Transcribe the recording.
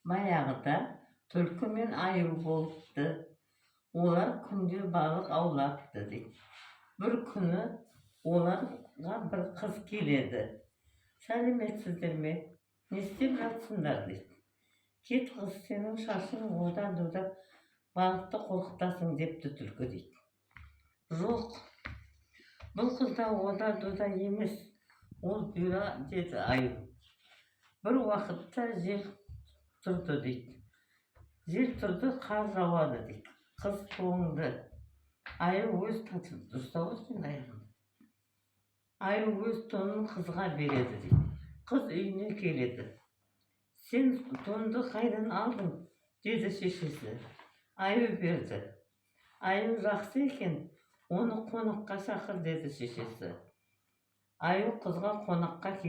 Баяғыда түлкі мен аю болыпты. Олар күнде балық аулапты дейді. Бір күні оларға бір қыз келеді. Сәлеметсіздер ме? Не істеп жатсыңдар дейді. Кет қыз, сенің шашың одан-одан балықты қорқытасың депті түлкі дейді. Жоқ, бұл қызда ода-дода емес, ол бұйра деді аю. Бір уақытта жел тұрды дейді. Жел тұрды, қар жауады дейді. Қыз тоңды. Аю өз аю өз тонын қызға береді дейді. Қыз үйіне келеді. Сен тонды қайдан алдың? Деді шешесі. Аю берді. Аю жақсы екен, оны қонаққа шақыр деді шешесі. Аю қызға қонаққа келеді.